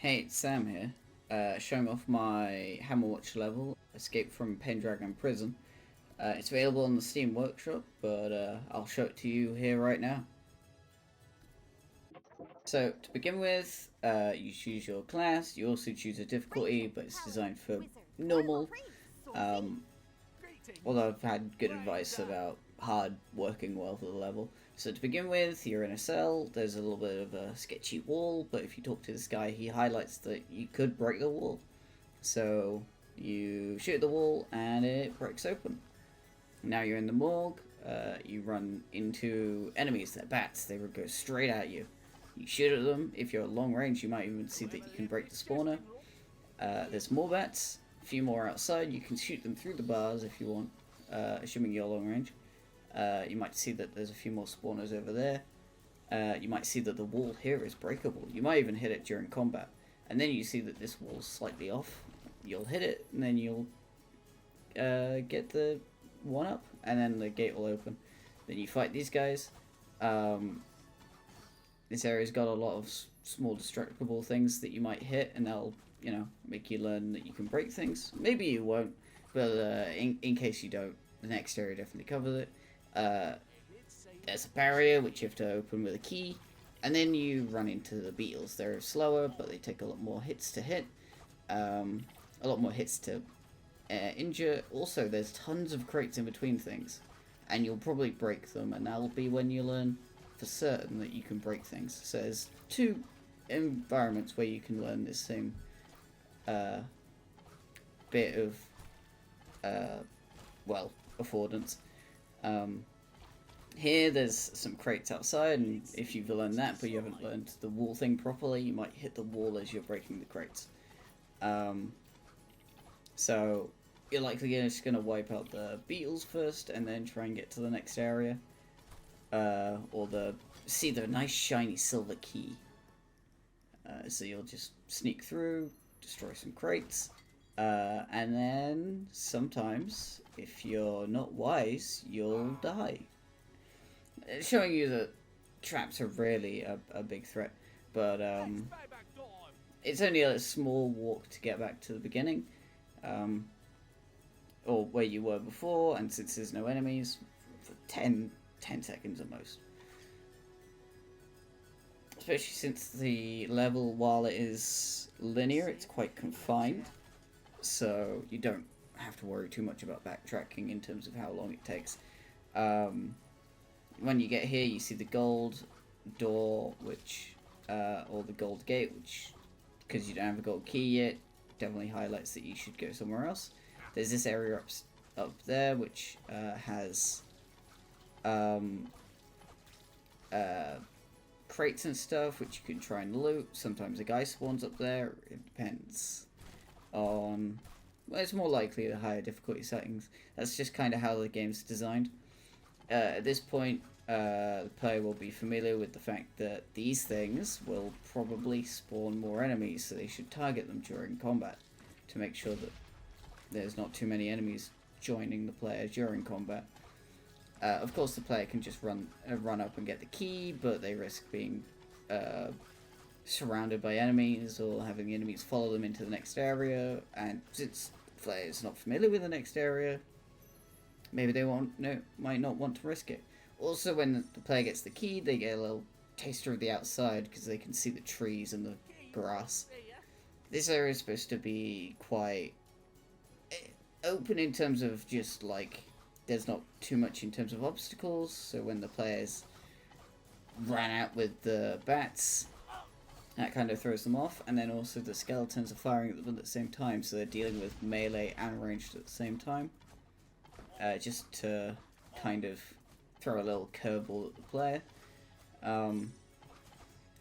Hey, it's Sam here, showing off my Hammerwatch level, Escape from Pendragon Prison. It's available on the Steam Workshop, but I'll show it to you here right now. So, to begin with, you choose your class, you also choose a difficulty, but it's designed for normal, um, although I've had good advice about hard working well for the level. So to begin with, you're in a cell, there's a little bit of a sketchy wall, but if you talk to this guy, he highlights that you could break the wall. So you shoot the wall and it breaks open. Now you're in the morgue, you run into enemies, they're bats, they go straight at you. You shoot at them, if you're at long range you might even see that you can break the spawner. There's more bats, a few more outside, you can shoot them through the bars if you want, assuming you're long range. You might see that there's a few more spawners over there. You might see that the wall here is breakable. You might even hit it during combat. And then you see that this wall's slightly off. You'll hit it, and then you'll get the one up, and then the gate will open. Then you fight these guys. This area's got a lot of small destructible things that you might hit, and they'll, make you learn that you can break things. Maybe you won't, but in case you don't, the next area definitely covers it. There's a barrier which you have to open with a key, and then you run into the beetles. They're slower, but they take a lot more hits to hit, a lot more hits to injure. Also, there's tons of crates in between things, and you'll probably break them, and that'll be when you learn for certain that you can break things. So there's two environments where you can learn this same bit of, affordance. Here there's some crates outside, and if you've learned that but you haven't learned the wall thing properly, you might hit the wall as you're breaking the crates. So you're likely just going to wipe out the beetles first and then try and get to the next area. Or see the nice shiny silver key. So you'll just sneak through, destroy some crates, and then sometimes, if you're not wise, you'll die. Showing you that traps are really a big threat, but it's only a small walk to get back to the beginning, or where you were before, and since there's no enemies, for 10 seconds at most. Especially since the level, while it is linear, it's quite confined, so you don't have to worry too much about backtracking in terms of how long it takes. When you get here, you see the gold door, which, or the gold gate, which, because you don't have a gold key yet, definitely highlights that you should go somewhere else. There's this area up there, which has crates and stuff, which you can try and loot. Sometimes a guy spawns up there. It depends on... Well, it's more likely the higher difficulty settings. That's just kind of how the game's designed. At this point, the player will be familiar with the fact that these things will probably spawn more enemies, so they should target them during combat to make sure that there's not too many enemies joining the player during combat. Of course, the player can just run up and get the key, but they risk being surrounded by enemies or having the enemies follow them into the next area. And since the player is not familiar with the next area, maybe they might not want to risk it. Also, when the player gets the key, they get a little taster of the outside because they can see the trees and the grass. This area is supposed to be quite open in terms of just like, there's not too much in terms of obstacles, so when the players ran out with the bats, that kind of throws them off, and then also the skeletons are firing at them at the same time, so they're dealing with melee and ranged at the same time. Just to kind of throw a little curveball at the player.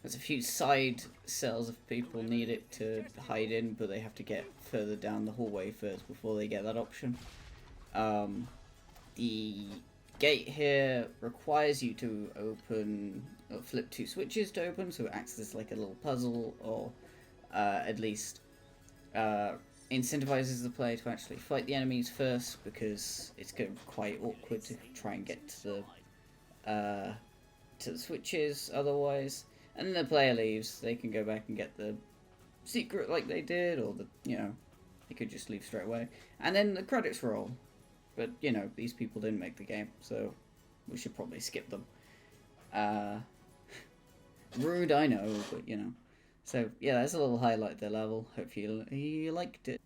There's a few side cells if people need it to hide in, but they have to get further down the hallway first before they get that option. The gate here requires you to flip two switches to open, so it acts as like a little puzzle, or at least incentivizes the player to actually fight the enemies first, because it's going to be quite awkward to try and get to the switches otherwise. And then the player leaves, they can go back and get the secret like they did, or you know, they could just leave straight away. And then the credits roll. But, you know, these people didn't make the game, so we should probably skip them. Rude, I know, but, you know. So, yeah, that's a little highlight of the level. Hopefully you liked it.